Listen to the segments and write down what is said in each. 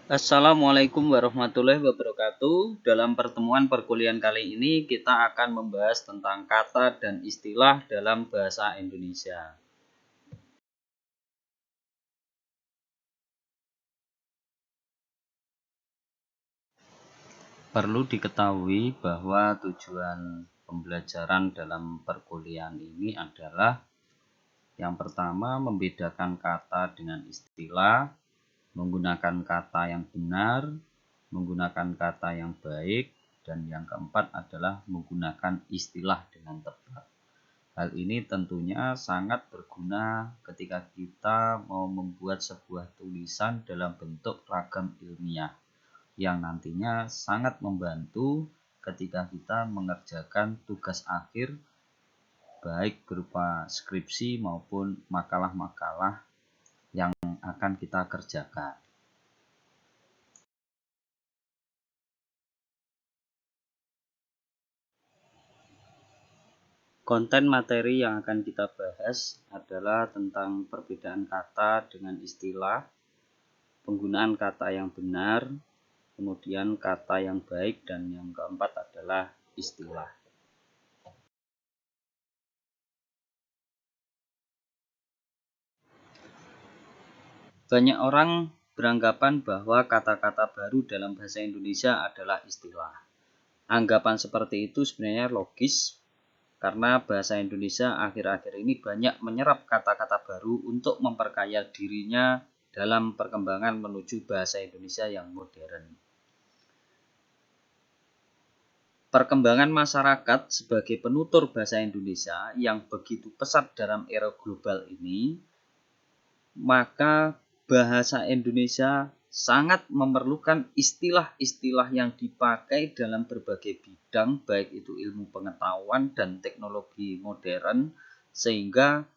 Assalamualaikum warahmatullahi wabarakatuh. Dalam pertemuan perkuliahan kali ini kita akan membahas tentang kata dan istilah dalam bahasa Indonesia. Perlu diketahui bahwa tujuan pembelajaran dalam perkuliahan ini adalah yang pertama membedakan kata dengan istilah, menggunakan kata yang benar, menggunakan kata yang baik, dan yang keempat adalah menggunakan istilah dengan tepat. Hal ini tentunya sangat berguna ketika kita mau membuat sebuah tulisan dalam bentuk ragam ilmiah yang nantinya sangat membantu ketika kita mengerjakan tugas akhir baik berupa skripsi maupun makalah-makalah yang akan kita kerjakan. Konten materi yang akan kita bahas adalah tentang perbedaan kata dengan istilah, penggunaan kata yang benar, kemudian kata yang baik, dan yang keempat adalah istilah. Banyak orang beranggapan bahwa kata-kata baru dalam bahasa Indonesia adalah istilah. Anggapan seperti itu sebenarnya logis karena bahasa Indonesia akhir-akhir ini banyak menyerap kata-kata baru untuk memperkaya dirinya dalam perkembangan menuju bahasa Indonesia yang modern. Perkembangan masyarakat sebagai penutur bahasa Indonesia yang begitu pesat dalam era global ini, maka bahasa Indonesia sangat memerlukan istilah-istilah yang dipakai dalam berbagai bidang, baik itu ilmu pengetahuan dan teknologi modern, sehingga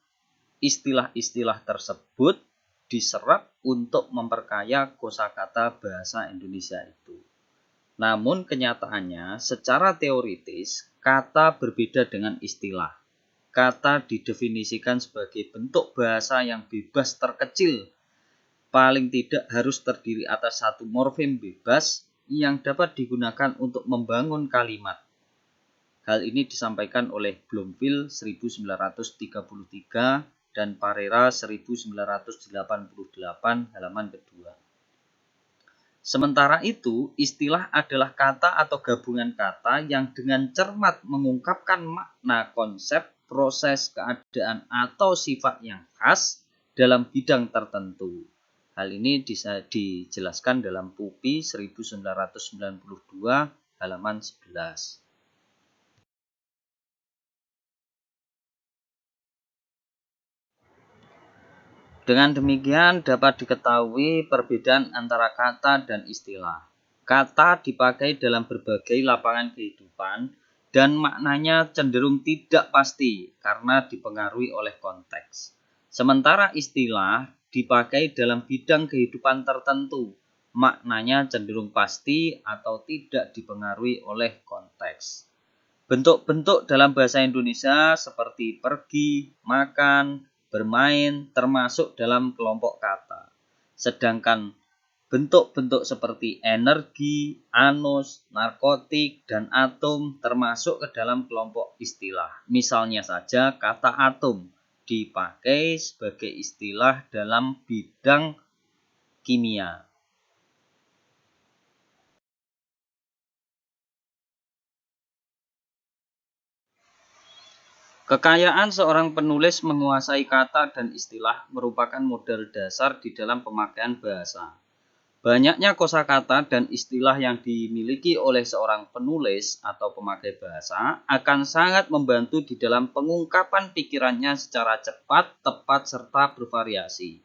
istilah-istilah tersebut diserap untuk memperkaya kosakata bahasa Indonesia itu. Namun kenyataannya, secara teoritis, kata berbeda dengan istilah. Kata didefinisikan sebagai bentuk bahasa yang bebas terkecil, paling tidak harus terdiri atas satu morfem bebas yang dapat digunakan untuk membangun kalimat. Hal ini disampaikan oleh Bloomfield 1933 dan Parera 1988 halaman kedua. Sementara itu, istilah adalah kata atau gabungan kata yang dengan cermat mengungkapkan makna, konsep, proses, keadaan, atau sifat yang khas dalam bidang tertentu. Hal ini dijelaskan dalam PUPI 1992 halaman 11. Dengan demikian dapat diketahui perbedaan antara kata dan istilah. Kata dipakai dalam berbagai lapangan kehidupan dan maknanya cenderung tidak pasti karena dipengaruhi oleh konteks. Sementara istilah dipakai dalam bidang kehidupan tertentu, maknanya cenderung pasti atau tidak dipengaruhi oleh konteks. Bentuk-bentuk dalam bahasa Indonesia seperti pergi, makan, bermain termasuk dalam kelompok kata. Sedangkan bentuk-bentuk seperti energi, anus, narkotik, dan atom termasuk ke dalam kelompok istilah. Misalnya saja kata atom dipakai sebagai istilah dalam bidang kimia. Kekayaan seorang penulis menguasai kata dan istilah merupakan modal dasar di dalam pemakaian bahasa. Banyaknya kosakata dan istilah yang dimiliki oleh seorang penulis atau pemakai bahasa akan sangat membantu di dalam pengungkapan pikirannya secara cepat, tepat, serta bervariasi.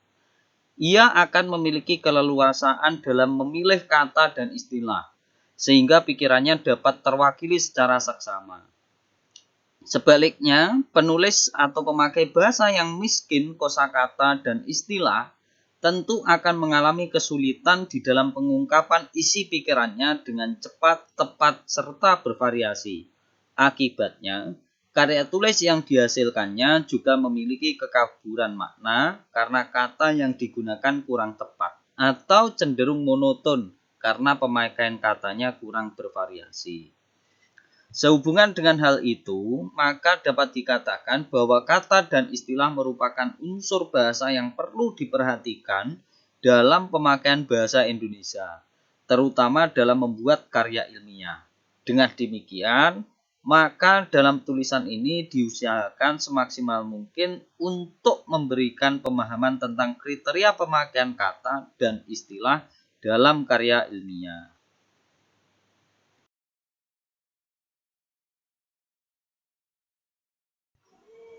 Ia akan memiliki keleluasaan dalam memilih kata dan istilah, sehingga pikirannya dapat terwakili secara seksama. Sebaliknya, penulis atau pemakai bahasa yang miskin kosakata dan istilah tentu akan mengalami kesulitan di dalam pengungkapan isi pikirannya dengan cepat, tepat, serta bervariasi. Akibatnya, karya tulis yang dihasilkannya juga memiliki kekaburan makna karena kata yang digunakan kurang tepat. atau cenderung monoton karena pemakaian katanya kurang bervariasi. Sehubungan dengan hal itu, maka dapat dikatakan bahwa kata dan istilah merupakan unsur bahasa yang perlu diperhatikan dalam pemakaian bahasa Indonesia, terutama dalam membuat karya ilmiah. Dengan demikian, maka dalam tulisan ini diusahakan semaksimal mungkin untuk memberikan pemahaman tentang kriteria pemakaian kata dan istilah dalam karya ilmiah.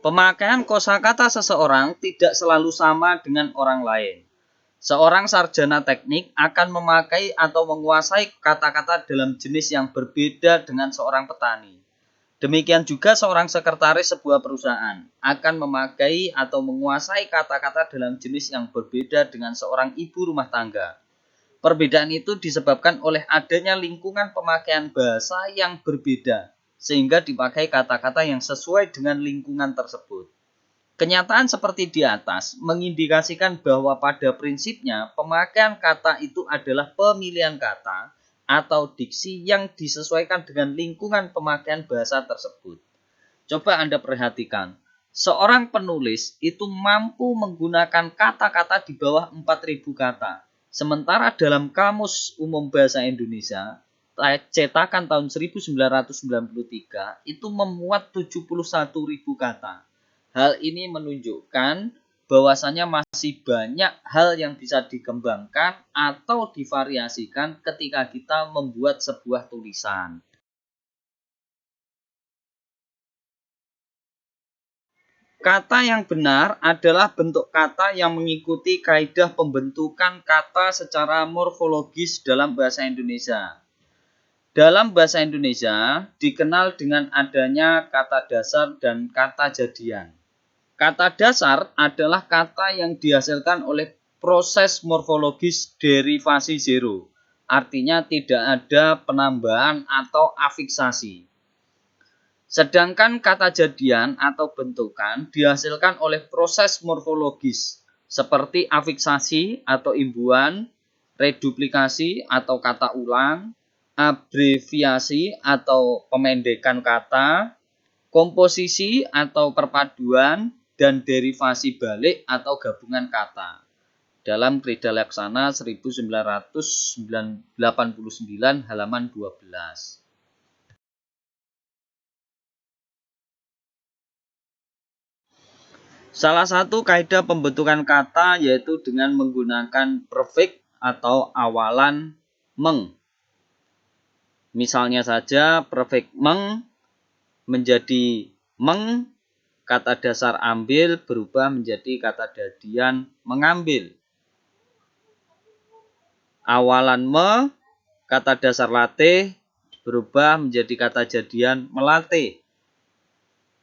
Pemakaian kosakata seseorang tidak selalu sama dengan orang lain. Seorang sarjana teknik akan memakai atau menguasai kata-kata dalam jenis yang berbeda dengan seorang petani. Demikian juga seorang sekretaris sebuah perusahaan akan memakai atau menguasai kata-kata dalam jenis yang berbeda dengan seorang ibu rumah tangga. Perbedaan itu disebabkan oleh adanya lingkungan pemakaian bahasa yang berbeda, sehingga dipakai kata-kata yang sesuai dengan lingkungan tersebut. Kenyataan seperti di atas mengindikasikan bahwa pada prinsipnya pemakaian kata itu adalah pemilihan kata atau diksi yang disesuaikan dengan lingkungan pemakaian bahasa tersebut. Coba Anda perhatikan, seorang penulis itu mampu menggunakan kata-kata di bawah 4.000 kata. Sementara dalam Kamus Umum Bahasa Indonesia, cetakan tahun 1993 itu memuat 71.000 kata. Hal ini menunjukkan bahwasanya masih banyak hal yang bisa dikembangkan atau divariasikan ketika kita membuat sebuah tulisan. Kata yang benar adalah bentuk kata yang mengikuti kaidah pembentukan kata secara morfologis dalam bahasa Indonesia. Dalam bahasa Indonesia dikenal dengan adanya kata dasar dan kata jadian. Kata dasar adalah kata yang dihasilkan oleh proses morfologis derivasi zero. Artinya tidak ada penambahan atau afiksasi. Sedangkan kata jadian atau bentukan dihasilkan oleh proses morfologis seperti afiksasi atau imbuhan, reduplikasi atau kata ulang, abreviasi atau pemendekan kata, komposisi atau perpaduan, dan derivasi balik atau gabungan kata. Dalam Krida Laksana 1989 halaman 12. Salah satu kaidah pembentukan kata yaitu dengan menggunakan prefix atau awalan meng. Misalnya saja prefix meng menjadi meng, kata dasar ambil berubah menjadi kata jadian mengambil. Awalan me, kata dasar latih berubah menjadi kata jadian melatih.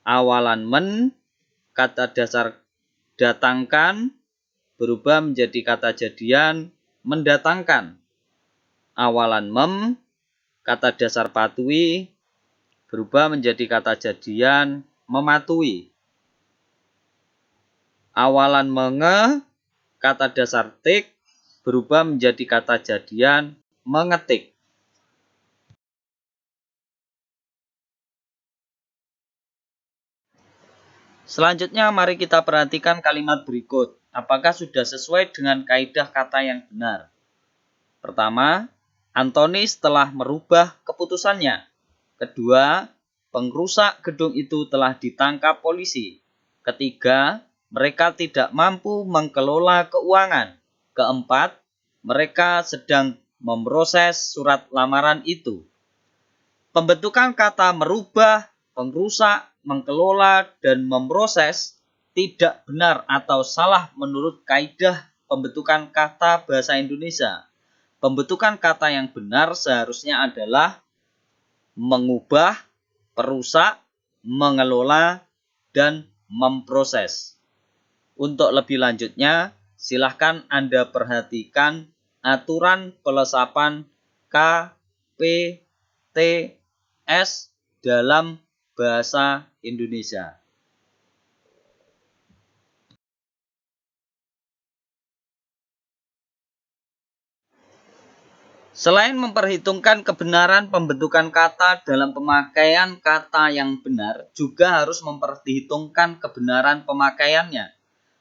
Awalan men, kata dasar datangkan berubah menjadi kata jadian mendatangkan. Awalan mem, kata dasar patui berubah menjadi kata jadian mematuhi. Awalan menge, kata dasar tik berubah menjadi kata jadian mengetik. Selanjutnya mari kita perhatikan kalimat berikut. Apakah sudah sesuai dengan kaidah kata yang benar? Pertama, Antoni setelah merubah keputusannya. Kedua, pengrusak gedung itu telah ditangkap polisi. Ketiga, mereka tidak mampu mengelola keuangan. Keempat, mereka sedang memproses surat lamaran itu. Pembentukan kata merubah, pengrusak, mengelola, dan memproses tidak benar atau salah menurut kaidah pembentukan kata bahasa Indonesia. Pembentukan kata yang benar seharusnya adalah mengubah, perusak, mengelola, dan memproses. Untuk lebih lanjutnya, silahkan Anda perhatikan aturan pelesapan K, P, T, S dalam bahasa Indonesia. Selain memperhitungkan kebenaran pembentukan kata dalam pemakaian kata yang benar, juga harus memperhitungkan kebenaran pemakaiannya.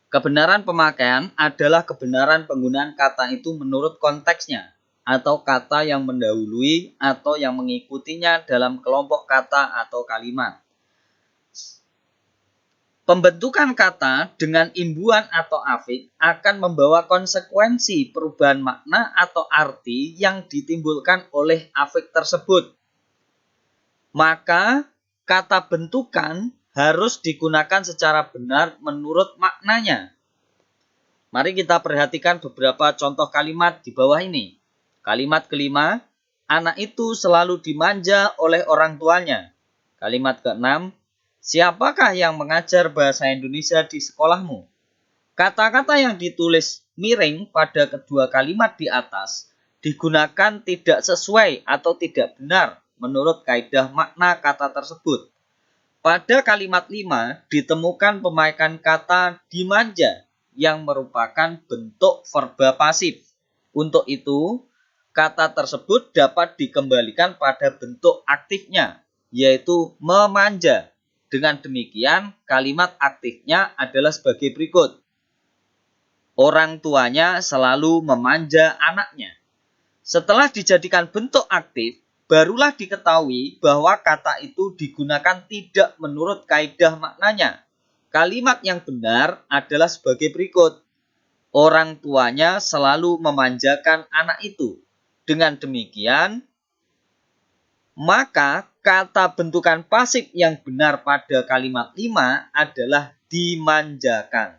Kebenaran pemakaian adalah kebenaran penggunaan kata itu menurut konteksnya, atau kata yang mendahului atau yang mengikutinya dalam kelompok kata atau kalimat. Pembentukan kata dengan imbuhan atau afik akan membawa konsekuensi perubahan makna atau arti yang ditimbulkan oleh afik tersebut. Maka, kata bentukan harus digunakan secara benar menurut maknanya. Mari kita perhatikan beberapa contoh kalimat di bawah ini. Kalimat kelima, anak itu selalu dimanja oleh orang tuanya. Kalimat keenam, siapakah yang mengajar bahasa Indonesia di sekolahmu? Kata-kata yang ditulis miring pada kedua kalimat di atas digunakan tidak sesuai atau tidak benar menurut kaidah makna kata tersebut. Pada kalimat 5 ditemukan pemakaian kata dimanja yang merupakan bentuk verba pasif. Untuk itu, kata tersebut dapat dikembalikan pada bentuk aktifnya, yaitu memanja. Dengan demikian, kalimat aktifnya adalah sebagai berikut. Orang tuanya selalu memanja anaknya. Setelah dijadikan bentuk aktif, barulah diketahui bahwa kata itu digunakan tidak menurut kaidah maknanya. Kalimat yang benar adalah sebagai berikut. Orang tuanya selalu memanjakan anak itu. Dengan demikian, maka kata bentukan pasif yang benar pada kalimat 5 adalah dimanjakan.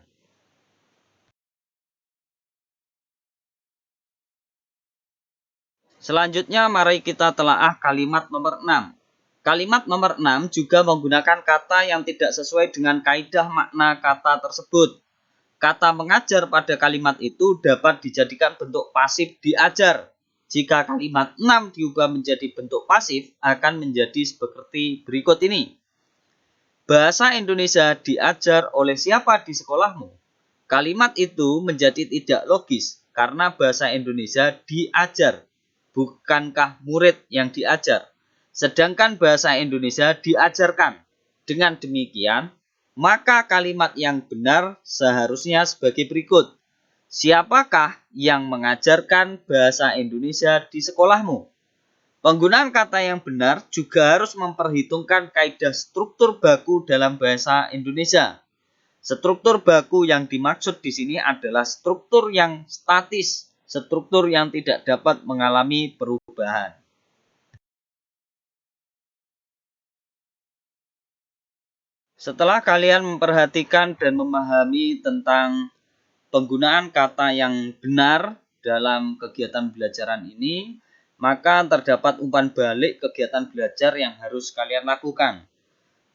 Selanjutnya mari kita telaah kalimat nomor 6. Kalimat nomor 6 juga menggunakan kata yang tidak sesuai dengan kaidah makna kata tersebut. Kata mengajar pada kalimat itu dapat dijadikan bentuk pasif diajar. Jika kalimat 6 diubah menjadi bentuk pasif, akan menjadi seperti berikut ini. Bahasa Indonesia diajar oleh siapa di sekolahmu? Kalimat itu menjadi tidak logis karena bahasa Indonesia diajar, bukankah murid yang diajar? Sedangkan bahasa Indonesia diajarkan. Dengan demikian, maka kalimat yang benar seharusnya sebagai berikut. Siapakah yang mengajarkan bahasa Indonesia di sekolahmu? Penggunaan kata yang benar juga harus memperhitungkan kaidah struktur baku dalam bahasa Indonesia. Struktur baku yang dimaksud di sini adalah struktur yang statis, struktur yang tidak dapat mengalami perubahan. Setelah kalian memperhatikan dan memahami tentang penggunaan kata yang benar dalam kegiatan belajaran ini, maka terdapat umpan balik kegiatan belajar yang harus kalian lakukan,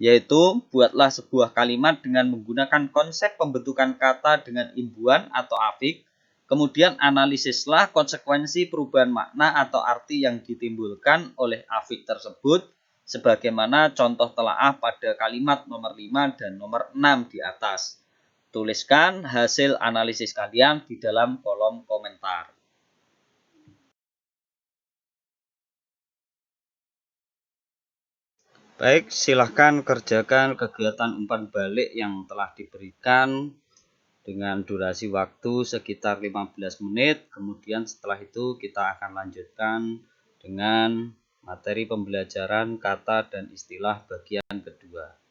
yaitu buatlah sebuah kalimat dengan menggunakan konsep pembentukan kata dengan imbuhan atau afik, kemudian analisislah konsekuensi perubahan makna atau arti yang ditimbulkan oleh afik tersebut, sebagaimana contoh telaah pada kalimat nomor 5 dan nomor 6 di atas. Tuliskan hasil analisis kalian di dalam kolom komentar. Baik, silahkan kerjakan kegiatan umpan balik yang telah diberikan dengan durasi waktu sekitar 15 menit. Kemudian setelah itu kita akan lanjutkan dengan materi pembelajaran kata dan istilah bagian kedua.